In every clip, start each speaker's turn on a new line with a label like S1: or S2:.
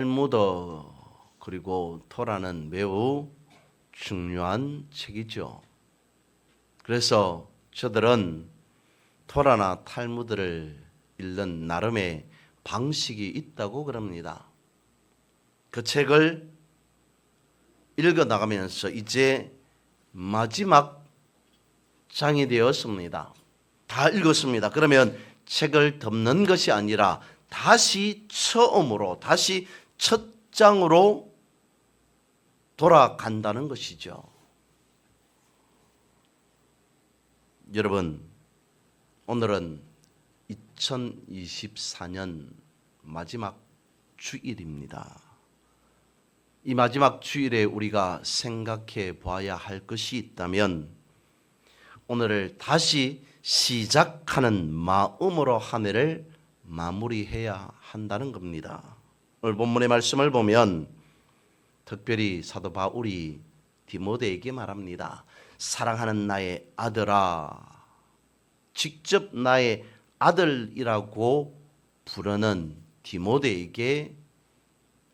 S1: 탈무드 그리고 토라는 매우 중요한 책이죠. 그래서 저들은 토라나 탈무드를 읽는 나름의 방식이 있다고 그럽니다. 그 책을 읽어 나가면서 이제 마지막 장이 되었습니다. 다 읽었습니다. 그러면 책을 덮는 것이 아니라 다시 처음으로, 다시 첫 장으로 돌아간다는 것이죠. 여러분, 오늘은 2024년 마지막 주일입니다. 이 마지막 주일에 우리가 생각해 봐야 할 것이 있다면 오늘을 다시 시작하는 마음으로 한 해를 마무리해야 한다는 겁니다. 오늘 본문의 말씀을 보면 특별히 사도 바울이 디모데에게 말합니다. 사랑하는 나의 아들아, 직접 나의 아들이라고 부르는 디모데에게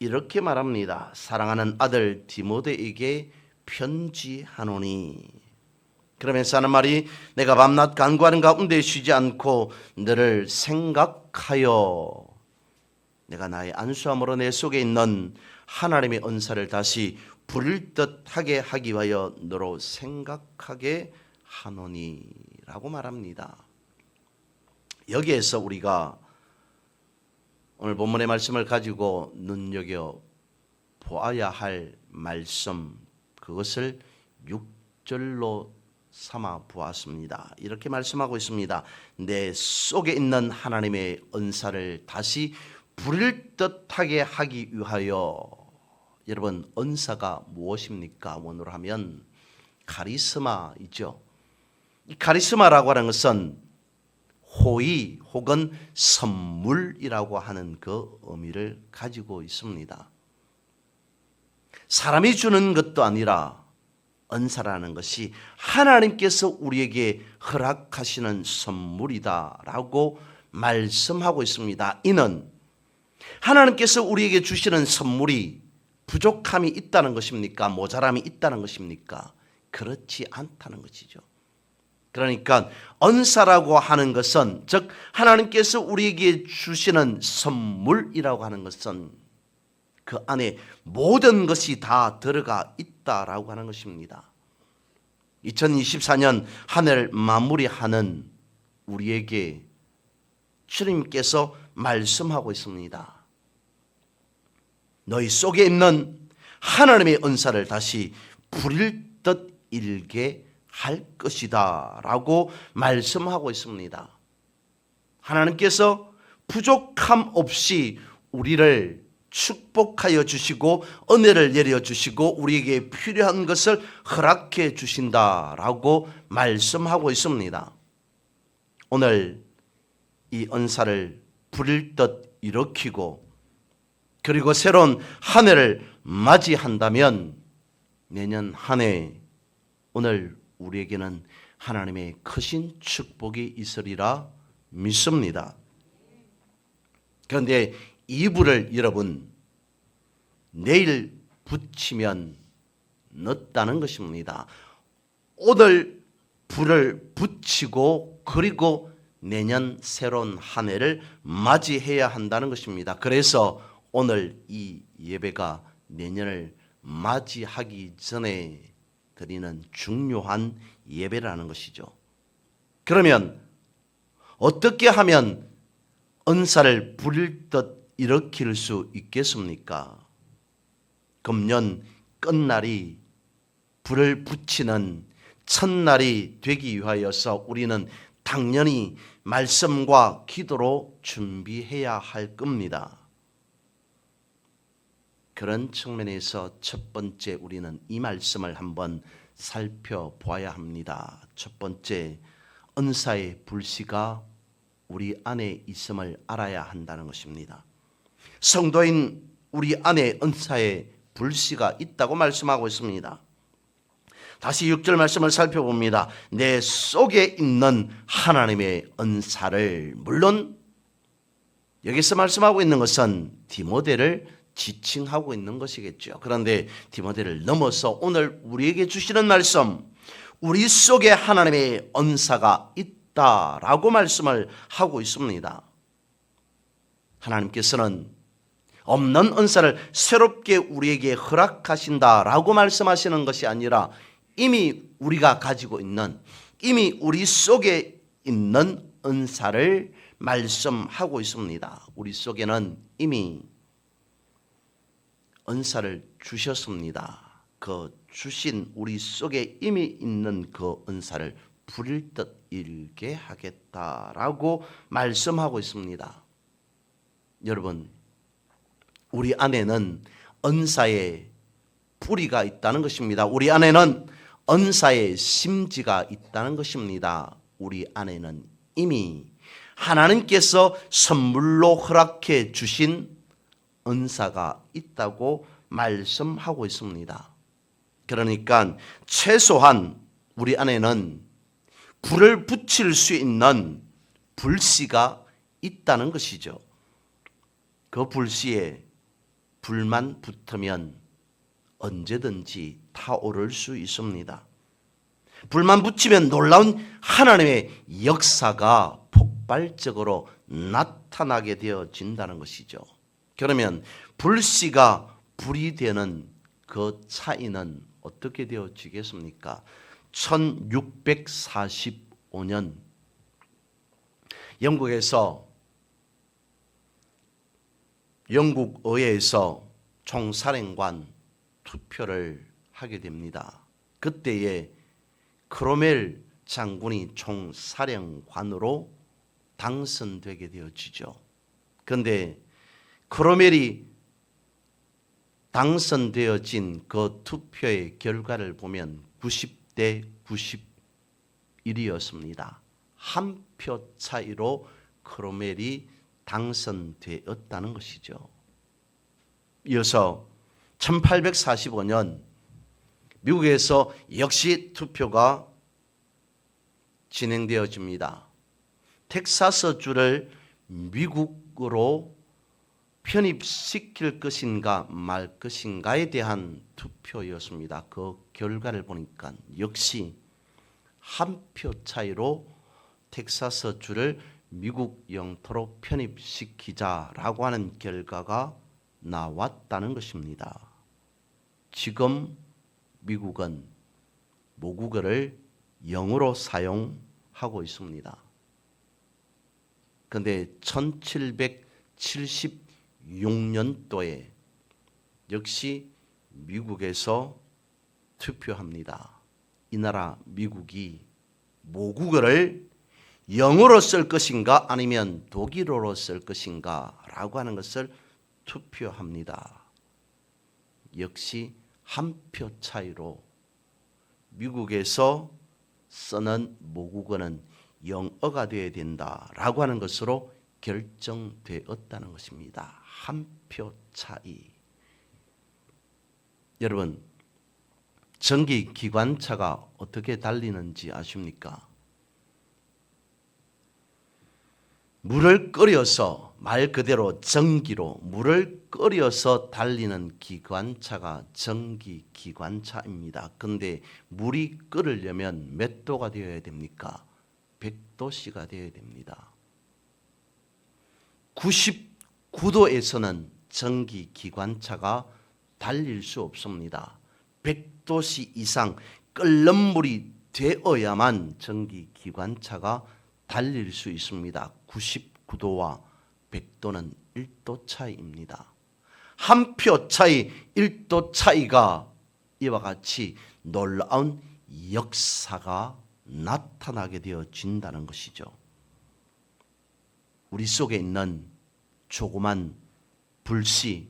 S1: 이렇게 말합니다. 사랑하는 아들 디모데에게 편지하노니. 그러면서 하는 말이 내가 밤낮 간구하는 가운데 쉬지 않고 너를 생각하여 내가 나의 안수함으로 내 속에 있는 하나님의 은사를 다시 부릴 듯하게 하기 위하여 너로 생각하게 하노니 라고 말합니다. 여기에서 우리가 오늘 본문의 말씀을 가지고 눈여겨 보아야 할 말씀, 그것을 6절로 삼아 보았습니다. 이렇게 말씀하고 있습니다. 내 속에 있는 하나님의 은사를 다시 부릴 듯하게 하기 위하여. 여러분, 은사가 무엇입니까? 원어로 하면 카리스마이죠. 이 카리스마라고 하는 것은 호의 혹은 선물이라고 하는 그 의미를 가지고 있습니다. 사람이 주는 것도 아니라 은사라는 것이 하나님께서 우리에게 허락하시는 선물이다라고 말씀하고 있습니다. 이는 하나님께서 우리에게 주시는 선물이 부족함이 있다는 것입니까? 모자람이 있다는 것입니까? 그렇지 않다는 것이죠. 그러니까 은사라고 하는 것은, 즉 하나님께서 우리에게 주시는 선물이라고 하는 것은 그 안에 모든 것이 다 들어가 있다라고 하는 것입니다. 2024년 한 해를 마무리하는 우리에게 주님께서 말씀하고 있습니다. 너희 속에 있는 하나님의 은사를 다시 부릴 듯 일게 할 것이다 라고 말씀하고 있습니다. 하나님께서 부족함 없이 우리를 축복하여 주시고 은혜를 내려주시고 우리에게 필요한 것을 허락해 주신다라고 말씀하고 있습니다. 오늘 이 은사를 부릴 듯 일으키고 그리고 새로운 한 해를 맞이한다면 내년 한 해 오늘 우리에게는 하나님의 크신 축복이 있으리라 믿습니다. 그런데 이 불을 여러분 내일 붙이면 늦다는 것입니다. 오늘 불을 붙이고 그리고 내년 새로운 한 해를 맞이해야 한다는 것입니다. 그래서 오늘 이 예배가 내년을 맞이하기 전에 드리는 중요한 예배라는 것이죠. 그러면 어떻게 하면 은사를 부릴 듯 일으킬 수 있겠습니까? 금년 끝날이 불을 붙이는 첫날이 되기 위하여서 우리는 당연히 말씀과 기도로 준비해야 할 겁니다. 그런 측면에서 첫 번째 우리는 이 말씀을 한번 살펴보아야 합니다. 첫 번째, 은사의 불씨가 우리 안에 있음을 알아야 한다는 것입니다. 성도인 우리 안에 은사의 불씨가 있다고 말씀하고 있습니다. 다시 6절 말씀을 살펴봅니다. 내 속에 있는 하나님의 은사를, 물론 여기서 말씀하고 있는 것은 디모데를 지칭하고 있는 것이겠죠. 그런데 디모데를 넘어서 오늘 우리에게 주시는 말씀, 우리 속에 하나님의 은사가 있다라고 말씀을 하고 있습니다. 하나님께서는 없는 은사를 새롭게 우리에게 허락하신다라고 말씀하시는 것이 아니라 이미 우리가 가지고 있는, 이미 우리 속에 있는 은사를 말씀하고 있습니다. 우리 속에는 이미 은사를 주셨습니다. 그 주신 우리 속에 이미 있는 그 은사를 부릴 듯 일게 하겠다라고 말씀하고 있습니다. 여러분, 우리 안에는 은사의 뿌리가 있다는 것입니다. 우리 안에는 은사의 심지가 있다는 것입니다. 우리 안에는 이미 하나님께서 선물로 허락해 주신 은사가 있다고 말씀하고 있습니다. 그러니까 최소한 우리 안에는 불을 붙일 수 있는 불씨가 있다는 것이죠. 그 불씨에 불만 붙으면 언제든지 타오를 수 있습니다. 불만 붙이면 놀라운 하나님의 역사가 폭발적으로 나타나게 되어진다는 것이죠. 그러면 불씨가 불이 되는 그 차이는 어떻게 되어지겠습니까? 1645년 영국 의회에서 총사령관 투표를 하게 됩니다. 그때에 크로멜 장군이 총사령관으로 당선되게 되어지죠. 그런데 크로멜이 당선되어진 그 투표의 결과를 보면 90대 91이었습니다. 한 표 차이로 크로멜이 당선되었다는 것이죠. 이어서 1845년 미국에서 역시 투표가 진행되어집니다. 텍사스주를 미국으로 편입시킬 것인가 말 것인가에 대한 투표였습니다. 그 결과를 보니까 역시 한 표 차이로 텍사스주를 미국 영토로 편입시키자라고 하는 결과가 나왔다는 것입니다. 지금 미국은 모국어를 영어로 사용하고 있습니다. 그런데 1776년도에 역시 미국에서 투표합니다. 이 나라 미국이 모국어를 영어로 쓸 것인가 아니면 독일어로 쓸 것인가 라고 하는 것을 투표합니다. 역시 한 표 차이로 미국에서 쓰는 모국어는 영어가 되어야 된다라고 하는 것으로 결정되었다는 것입니다. 한 표 차이. 여러분, 전기 기관차가 어떻게 달리는지 아십니까? 물을 끓여서, 말 그대로 전기로 물을 끓여서 달리는 기관차가 전기 기관차입니다. 그런데 물이 끓으려면 몇 도가 되어야 됩니까? 100도씨가 되어야 됩니다. 99도에서는 전기 기관차가 달릴 수 없습니다. 100도씨 이상 끓는 물이 되어야만 전기 기관차가 달릴 수 있습니다. 99도와 100도는 1도 차이입니다. 한 표 차이, 1도 차이가 이와 같이 놀라운 역사가 나타나게 되어진다는 것이죠. 우리 속에 있는 조그만 불씨,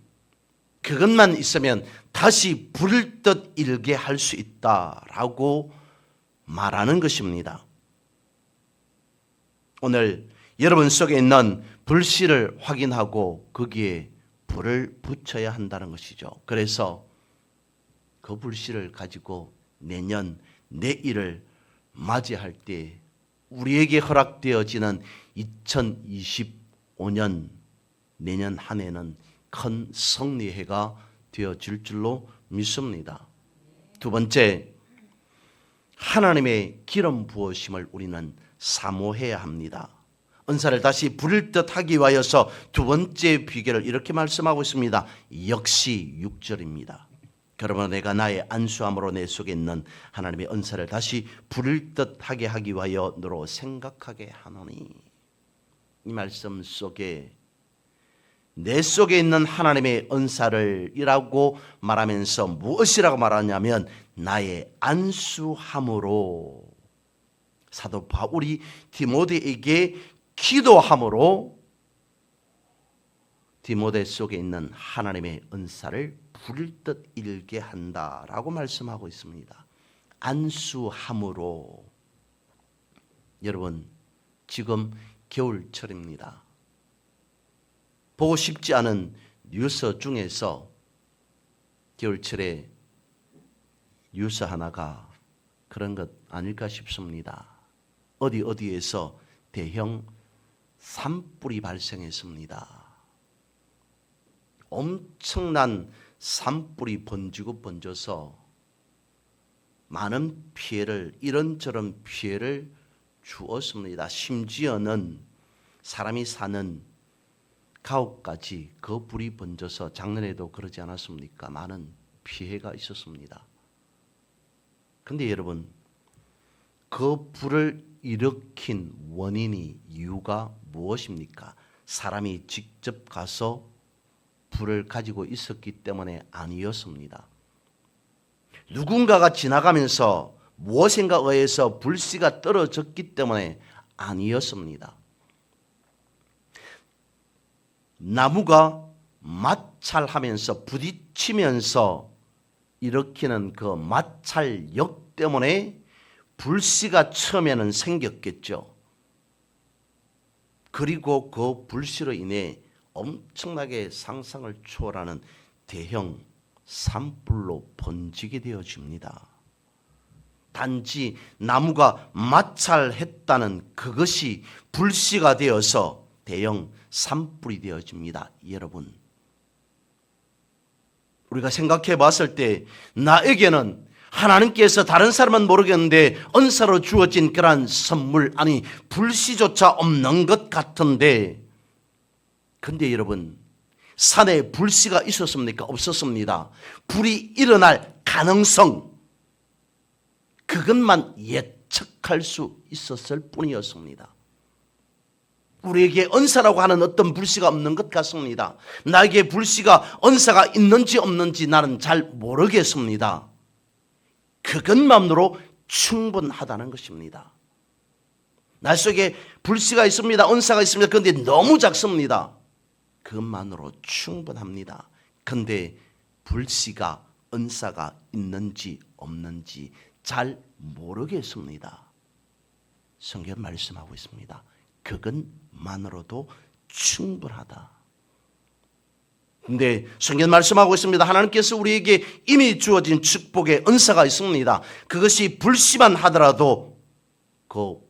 S1: 그것만 있으면 다시 불을 듯 일게 할 수 있다라고 말하는 것입니다. 오늘 여러분 속에 있는 불씨를 확인하고 거기에 불을 붙여야 한다는 것이죠. 그래서 그 불씨를 가지고 내년, 내일을 맞이할 때 우리에게 허락되어지는 2025년 내년 한 해는 큰 승리해가 되어질 줄로 믿습니다. 두 번째, 하나님의 기름 부으심을 우리는 사모해야 합니다. 은사를 다시 부릴 듯 하기 위하여서 두 번째 비결을 이렇게 말씀하고 있습니다. 역시 6절입니다. 그러면 내가 나의 안수함으로 내 속에 있는 하나님의 은사를 다시 부릴 듯 하게 하기 위하여 너로 생각하게 하노니. 이 말씀 속에 내 속에 있는 하나님의 은사를 이라고 말하면서 무엇이라고 말하냐면 나의 안수함으로, 사도 바울이 디모데에게 기도함으로 디모데 속에 있는 하나님의 은사를 부릴 듯 일게 한다라고 말씀하고 있습니다. 안수함으로. 여러분, 지금 겨울철입니다. 보고 싶지 않은 뉴스 중에서 겨울철에 뉴스 하나가 그런 것 아닐까 싶습니다. 어디에서 대형 산불이 발생했습니다. 엄청난 산불이 번져서 많은 피해를, 이런저런 피해를 주었습니다. 심지어는 사람이 사는 가옥까지 그 불이 번져서 작년에도 그러지 않았습니까? 많은 피해가 있었습니다. 그런데 여러분, 그 불을 일으킨 원인이, 이유가 무엇입니까? 사람이 직접 가서 불을 가지고 있었기 때문에 아니었습니다. 누군가가 지나가면서 무엇인가 의해서 불씨가 떨어졌기 때문에 아니었습니다. 나무가 마찰하면서 부딪히면서 일으키는 그 마찰력 때문에 불씨가 처음에는 생겼겠죠. 그리고 그 불씨로 인해 엄청나게 상상을 초월하는 대형 산불로 번지게 되어집니다. 단지 나무가 마찰했다는 그것이 불씨가 되어서 대형 산불이 되어집니다. 여러분, 우리가 생각해 봤을 때 나에게는 하나님께서 다른 사람은 모르겠는데 은사로 주어진 그러한 선물, 아니 불씨조차 없는 것 같은데, 근데 여러분, 산에 불씨가 있었습니까? 없었습니다. 불이 일어날 가능성, 그것만 예측할 수 있었을 뿐이었습니다. 우리에게 은사라고 하는 어떤 불씨가 없는 것 같습니다. 나에게 불씨가, 은사가 있는지 없는지 나는 잘 모르겠습니다. 그것만으로 충분하다는 것입니다. 나 속에 불씨가 있습니다. 은사가 있습니다. 그런데 너무 작습니다. 그것만으로 충분합니다. 그런데 불씨가, 은사가 있는지 없는지 잘 모르겠습니다. 성경 말씀하고 있습니다. 그것만으로도 충분하다. 근데 성경 말씀하고 있습니다. 하나님께서 우리에게 이미 주어진 축복의 은사가 있습니다. 그것이 불씨만 하더라도 그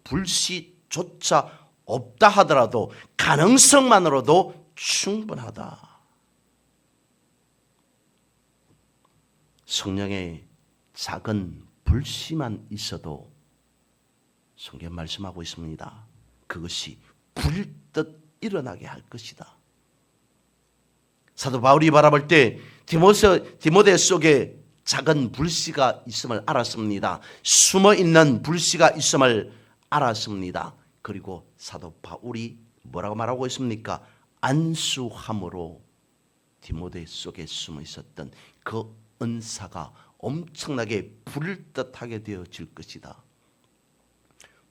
S1: 불씨조차 없다 하더라도 가능성만으로도 충분하다. 성령의 작은 불씨만 있어도 성경 말씀하고 있습니다. 그것이 불일 듯 일어나게 할 것이다. 사도 바울이 바라볼 때 디모데 속에 작은 불씨가 있음을 알았습니다. 숨어있는 불씨가 있음을 알았습니다. 그리고 사도 바울이 뭐라고 말하고 있습니까? 안수함으로 디모데 속에 숨어 있었던 그 은사가 엄청나게 불일 듯하게 되어질 것이다.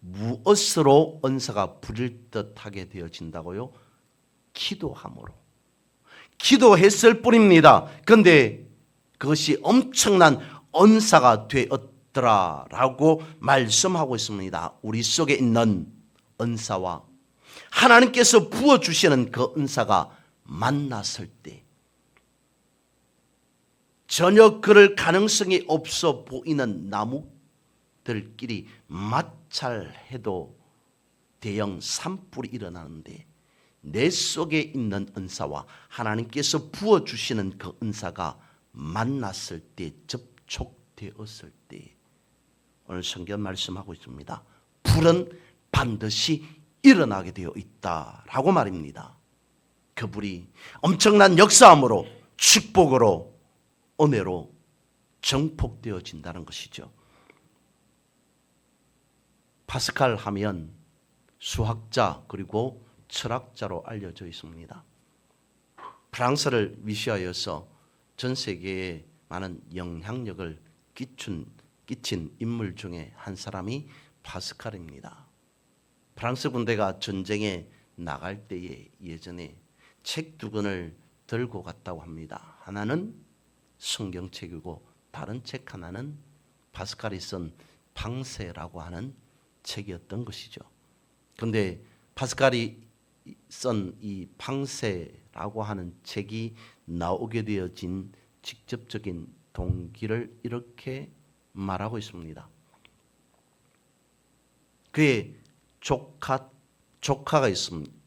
S1: 무엇으로 은사가 불일 듯하게 되어진다고요? 기도함으로. 기도했을 뿐입니다. 그런데 그것이 엄청난 은사가 되었더라라고 말씀하고 있습니다. 우리 속에 있는 은사와 하나님께서 부어주시는 그 은사가 만났을 때 전혀 그럴 가능성이 없어 보이는 나무들끼리 마찰해도 대형 산불이 일어나는데 내 속에 있는 은사와 하나님께서 부어주시는 그 은사가 만났을 때, 접촉되었을 때, 오늘 성경 말씀하고 있습니다. 불은 반드시 일어나게 되어 있다라고 말입니다. 그 불이 엄청난 역사함으로, 축복으로, 은혜로 정복되어진다는 것이죠. 파스칼 하면 수학자 그리고 철학자로 알려져 있습니다. 프랑스를 위시하여서 전 세계에 많은 영향력을 끼친 인물 중에 한 사람이 파스칼입니다. 프랑스 군대가 전쟁에 나갈 때에 예전에 책 두 권을 들고 갔다고 합니다. 하나는 성경책이고 다른 책 하나는 파스칼이 쓴 방세라고 하는 책이었던 것이죠. 그런데 파스칼이 쓴 이 방세라고 하는 책이 나오게 되어진 직접적인 동기를 이렇게 말하고 있습니다. 그의 조카가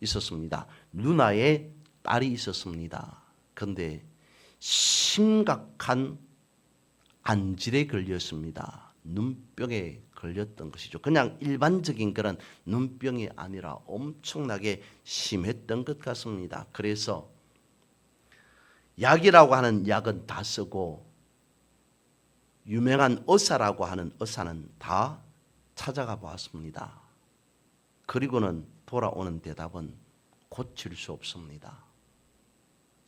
S1: 있었습니다. 누나의 딸이 있었습니다. 그런데 심각한 안질에 걸렸습니다. 눈병에 걸렸던 것이죠. 그냥 일반적인 그런 눈병이 아니라 엄청나게 심했던 것 같습니다. 그래서 약이라고 하는 약은 다 쓰고 유명한 의사라고 하는 의사는 다 찾아가 보았습니다. 그리고는 돌아오는 대답은 고칠 수 없습니다.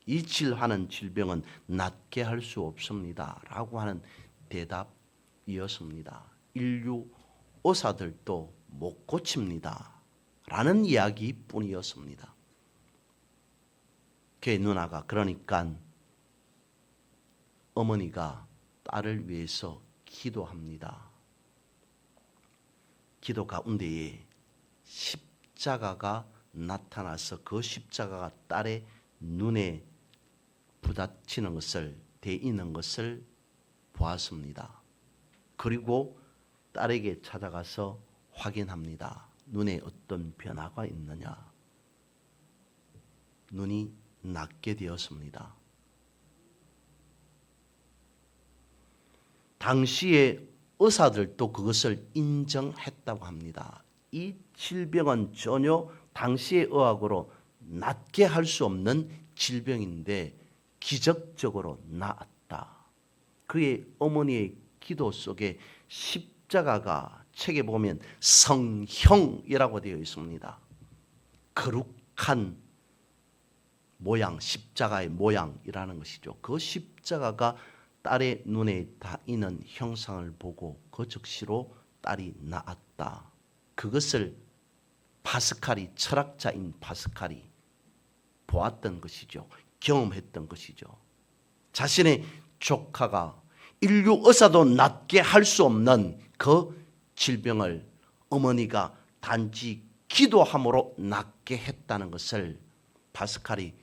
S1: 이 질환은 질병은 낫게 할 수 없습니다. 라고 하는 대답이었습니다. 인류 의사들도 못 고칩니다. 라는 이야기뿐이었습니다. 그의 누나가 그러니까 어머니가 딸을 위해서 기도합니다. 기도 가운데에 십자가가 나타나서 그 십자가가 딸의 눈에 부딪히는 것을, 대이는 것을 보았습니다. 그리고 딸에게 찾아가서 확인합니다. 눈에 어떤 변화가 있느냐. 눈이 낫게 되었습니다. 당시에 의사들도 그것을 인정했다고 합니다. 이 질병은 전혀 당시의 의학으로 낫게 할 수 없는 질병인데 기적적으로 나았다. 그의 어머니의 기도 속에 십자가가 책에 보면 성형이라고 되어 있습니다. 거룩한 모양, 십자가의 모양이라는 것이죠. 그 십자가가 딸의 눈에 닿이는 형상을 보고 그 즉시로 딸이 나았다. 그것을 파스칼이, 철학자인 파스칼이 보았던 것이죠. 경험했던 것이죠. 자신의 조카가 인류 의사도 낫게 할 수 없는 그 질병을 어머니가 단지 기도함으로 낫게 했다는 것을 파스칼이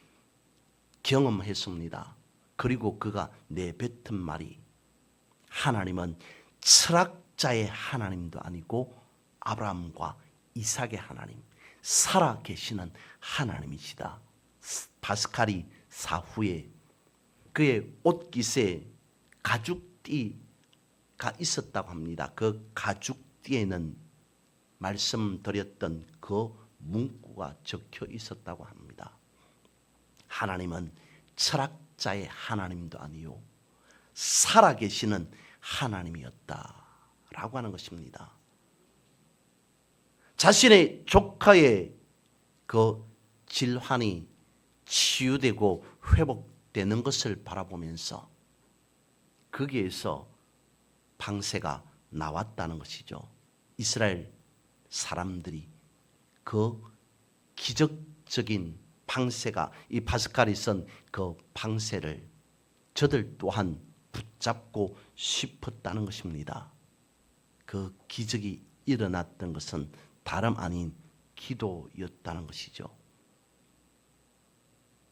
S1: 경험했습니다. 그리고 그가 내뱉은 말이 하나님은 철학자의 하나님도 아니고 아브라함과 이삭의 하나님, 살아 계시는 하나님이시다. 파스칼이 사후에 그의 옷깃에 가죽띠가 있었다고 합니다. 그 가죽띠에는 말씀드렸던 그 문구가 적혀 있었다고 합니다. 하나님은 철학자의 하나님도 아니요 살아계시는 하나님이었다라고 하는 것입니다. 자신의 조카의 그 질환이 치유되고 회복되는 것을 바라보면서 거기에서 방세가 나왔다는 것이죠. 이스라엘 사람들이 그 기적적인 방세가, 이 파스칼이 쓴 그 방세를 저들 또한 붙잡고 싶었다는 것입니다. 그 기적이 일어났던 것은 다름 아닌 기도였다는 것이죠.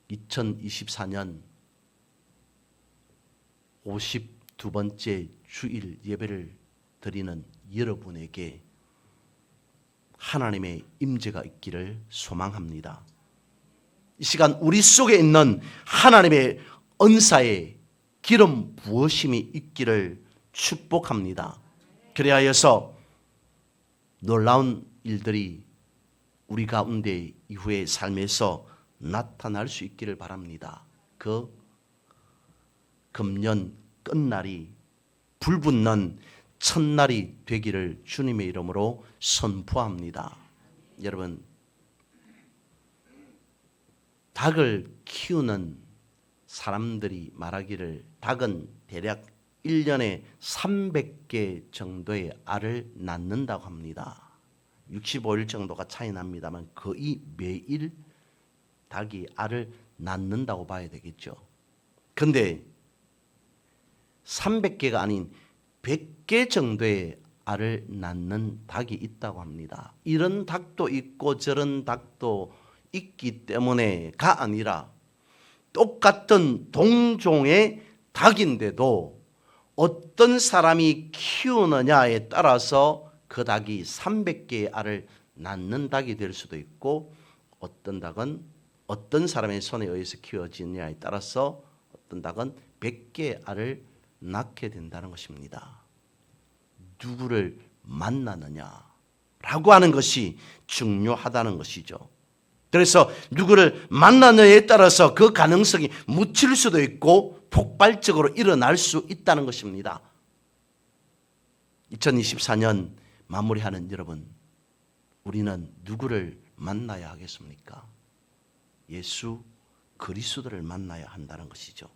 S1: 2024년 52번째 주일 예배를 드리는 여러분에게 하나님의 임재가 있기를 소망합니다. 이 시간 우리 속에 있는 하나님의 은사의 기름 부으심이 있기를 축복합니다. 그리하여서 놀라운 일들이 우리 가운데 이후의 삶에서 나타날 수 있기를 바랍니다. 그 금년 끝날이 불붙는 첫날이 되기를 주님의 이름으로 선포합니다. 여러분, 닭을 키우는 사람들이 말하기를 닭은 대략 1년에 300개 정도의 알을 낳는다고 합니다. 65일 정도가 차이 납니다만 거의 매일 닭이 알을 낳는다고 봐야 되겠죠. 그런데 300개가 아닌 100개 정도의 알을 낳는 닭이 있다고 합니다. 이런 닭도 있고 저런 닭도 있기 때문에가 아니라 똑같은 동종의 닭인데도 어떤 사람이 키우느냐에 따라서 그 닭이 300개의 알을 낳는 닭이 될 수도 있고 어떤 닭은 어떤 사람의 손에 의해서 키워지느냐에 따라서 어떤 닭은 100개의 알을 낳게 된다는 것입니다. 누구를 만나느냐라고 하는 것이 중요하다는 것이죠. 그래서 누구를 만나느냐에 따라서 그 가능성이 묻힐 수도 있고 폭발적으로 일어날 수 있다는 것입니다. 2024년 마무리하는 여러분, 우리는 누구를 만나야 하겠습니까? 예수 그리스도를 만나야 한다는 것이죠.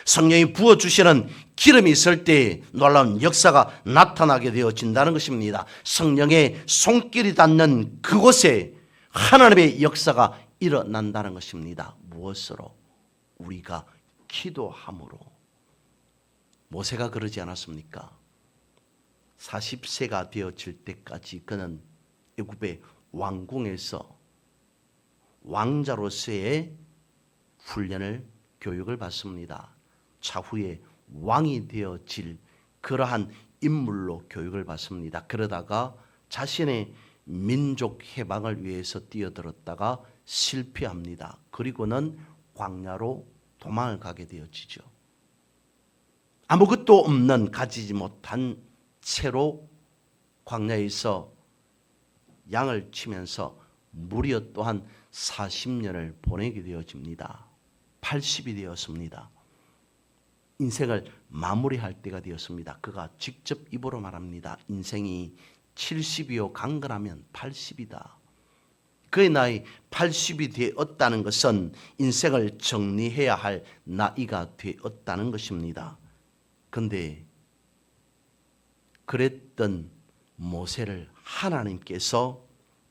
S1: 성령이 부어주시는 기름이 있을 때 놀라운 역사가 나타나게 되어진다는 것입니다. 성령의 손길이 닿는 그곳에 하나님의 역사가 일어난다는 것입니다. 무엇으로? 우리가 기도함으로. 모세가 그러지 않았습니까? 40세가 되어질 때까지 그는 애굽의 왕궁에서 왕자로서의 훈련을 교육을 받습니다. 차후에 왕이 되어질 그러한 인물로 교육을 받습니다. 그러다가 자신의 민족 해방을 위해서 뛰어들었다가 실패합니다. 그리고는 광야로 도망을 가게 되어지죠. 아무것도 없는 가지지 못한 채로 광야에서 양을 치면서 무려 또한 40년을 보내게 되어집니다. 80이 되었습니다. 인생을 마무리할 때가 되었습니다. 그가 직접 입으로 말합니다. 인생이 70이요 강건하면 80이다. 그의 나이 80이 되었다는 것은 인생을 정리해야 할 나이가 되었다는 것입니다. 그런데 그랬던 모세를 하나님께서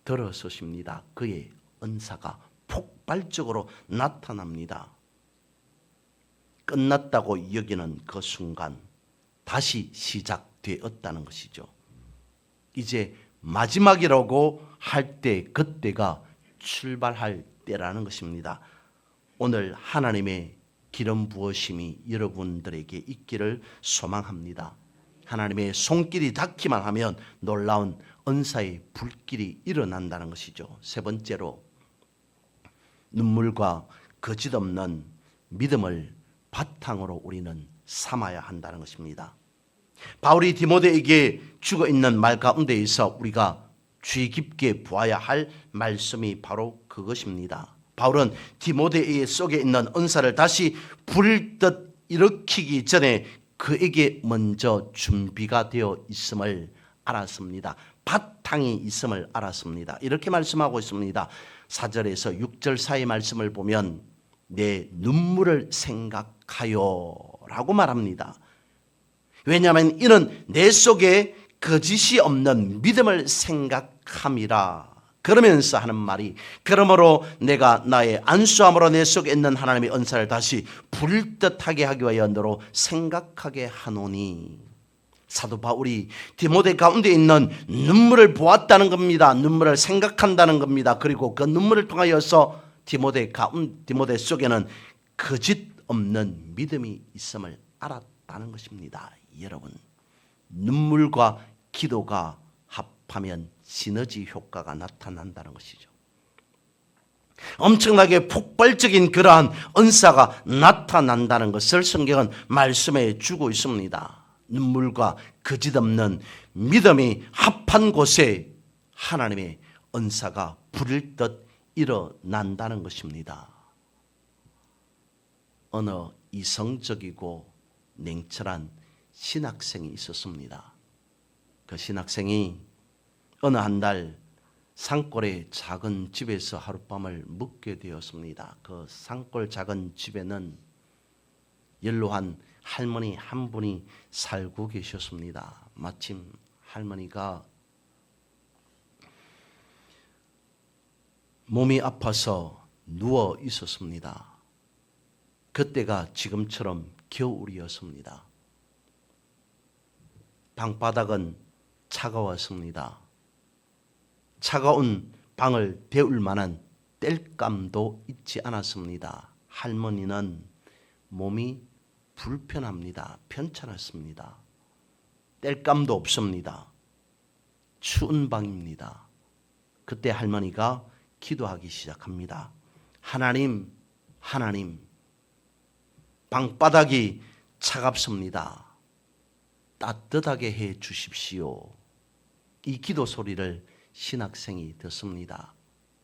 S1: 들어서십니다. 그의 은사가 폭발적으로 나타납니다. 끝났다고 여기는 그 순간 다시 시작되었다는 것이죠. 이제 마지막이라고 할 때 그때가 출발할 때라는 것입니다. 오늘 하나님의 기름 부으심이 여러분들에게 있기를 소망합니다. 하나님의 손길이 닿기만 하면 놀라운 은사의 불길이 일어난다는 것이죠. 세 번째로 눈물과 거짓없는 믿음을 바탕으로 우리는 삼아야 한다는 것입니다. 바울이 디모데에게 주고 있는 말 가운데에서 우리가 주의 깊게 보아야 할 말씀이 바로 그것입니다. 바울은 디모데 속에 있는 은사를 다시 불듯 일으키기 전에 그에게 먼저 준비가 되어 있음을 알았습니다. 바탕이 있음을 알았습니다. 이렇게 말씀하고 있습니다. 4절에서 6절 사이 말씀을 보면 내 눈물을 생각하여 라고 말합니다. 왜냐하면 이는 내 속에 거짓이 없는 믿음을 생각함이라. 그러면서 하는 말이 그러므로 내가 나의 안수함으로 내 속에 있는 하나님의 은사를 다시 불뜻하게 하기 위하여 너로 생각하게 하노니. 사도 바울이 디모데 가운데 있는 눈물을 보았다는 겁니다. 눈물을 생각한다는 겁니다. 그리고 그 눈물을 통하여서 디모데 속에는 거짓 없는 믿음이 있음을 알았다는 것입니다. 여러분, 눈물과 기도가 합하면 시너지 효과가 나타난다는 것이죠. 엄청나게 폭발적인 그러한 은사가 나타난다는 것을 성경은 말씀해 주고 있습니다. 눈물과 거짓없는 믿음이 합한 곳에 하나님의 은사가 부릴 듯 일어난다는 것입니다. 어느 이성적이고 냉철한 신학생이 있었습니다. 그 신학생이 어느 한 달 산골의 작은 집에서 하룻밤을 묵게 되었습니다. 그 산골 작은 집에는 연로한 할머니 한 분이 살고 계셨습니다. 마침 할머니가 몸이 아파서 누워 있었습니다. 그때가 지금처럼 겨울이었습니다. 방바닥은 차가웠습니다. 차가운 방을 데울 만한 땔감도 있지 않았습니다. 할머니는 몸이 불편합니다. 편찮았습니다. 땔감도 없습니다. 추운 방입니다. 그때 할머니가 기도하기 시작합니다. 하나님, 방바닥이 차갑습니다. 따뜻하게 해 주십시오. 이 기도 소리를 신학생이 듣습니다.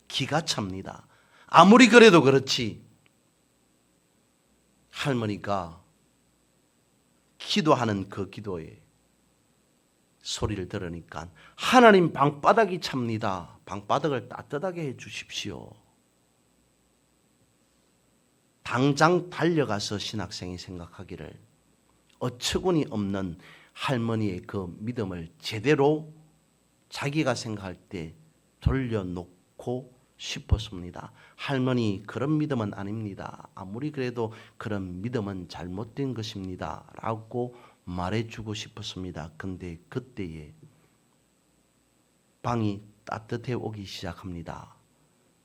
S1: 기가 찹니다. 아무리 그래도 그렇지 할머니가 기도하는 그 기도에 소리를 들으니까 하나님 방바닥이 찹니다. 방바닥을 따뜻하게 해 주십시오. 당장 달려가서 신학생이 생각하기를 어처구니 없는 할머니의 그 믿음을 제대로 자기가 생각할 때 돌려놓고 싶었습니다. 할머니, 그런 믿음은 아닙니다. 아무리 그래도 그런 믿음은 잘못된 것입니다. 라고 말해주고 싶었습니다. 근데 그때에 방이 따뜻해 오기 시작합니다.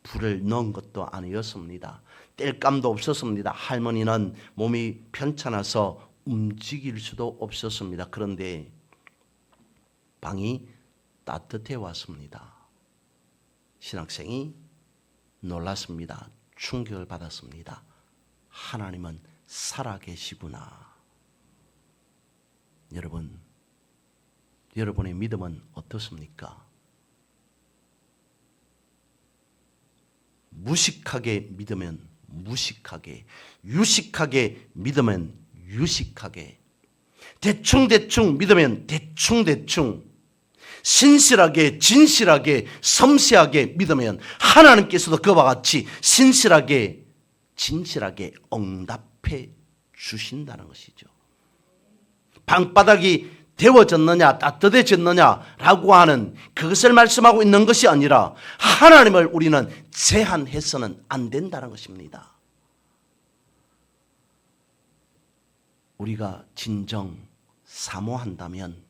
S1: 불을 넣은 것도 아니었습니다. 땔감도 없었습니다. 할머니는 몸이 편찮아서 움직일 수도 없었습니다. 그런데 방이 따뜻해 왔습니다. 신학생이 놀랐습니다. 충격을 받았습니다. 하나님은 살아계시구나. 여러분, 여러분의 믿음은 어떻습니까? 무식하게 믿으면 무식하게, 유식하게 믿으면 유식하게, 대충대충 믿으면 대충대충, 신실하게, 진실하게, 섬세하게 믿으면 하나님께서도 그와 같이 신실하게, 진실하게 응답해 주신다는 것이죠. 방바닥이 데워졌느냐 따뜻해졌느냐라고 하는 그것을 말씀하고 있는 것이 아니라 하나님을 우리는 제한해서는 안 된다는 것입니다. 우리가 진정 사모한다면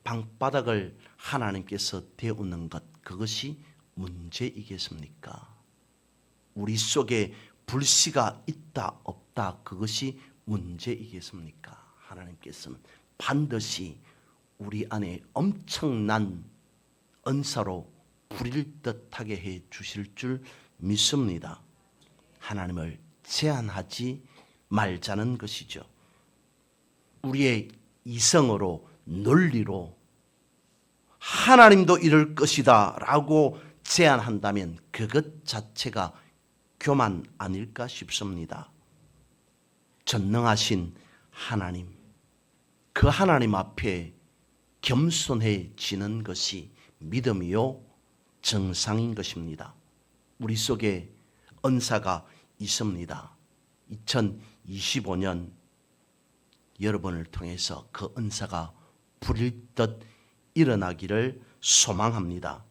S1: 방바닥을 하나님께서 데우는 것, 그것이 문제이겠습니까? 우리 속에 불씨가 있다 없다, 그것이 문제이겠습니까? 하나님께서는 반드시 우리 안에 엄청난 은사로 부릴 듯하게 해 주실 줄 믿습니다. 하나님을 제한하지 말자는 것이죠. 우리의 이성으로, 논리로 하나님도 이럴 것이다 라고 제안한다면 그것 자체가 교만 아닐까 싶습니다. 전능하신 하나님, 그 하나님 앞에 겸손해지는 것이 믿음이요 정상인 것입니다. 우리 속에 은사가 있습니다. 2025년 여러분을 통해서 그 은사가 부릴 듯 일어나기를 소망합니다.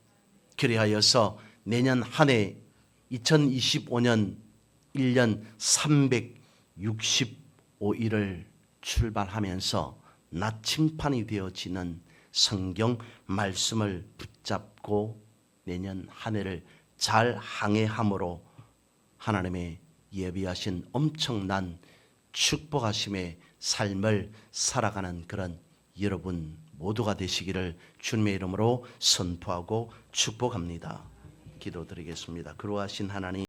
S1: 그리하여서 내년 한 해 2025년 1년 365일을 출발하면서 나침판이 되어지는 성경 말씀을 붙잡고 내년 한 해를 잘 항해함으로 하나님의 예비하신 엄청난 축복하심의 삶을 살아가는 그런 여러분 모두가 되시기를 주님의 이름으로 선포하고 축복합니다. 기도드리겠습니다. 그러하신 하나님,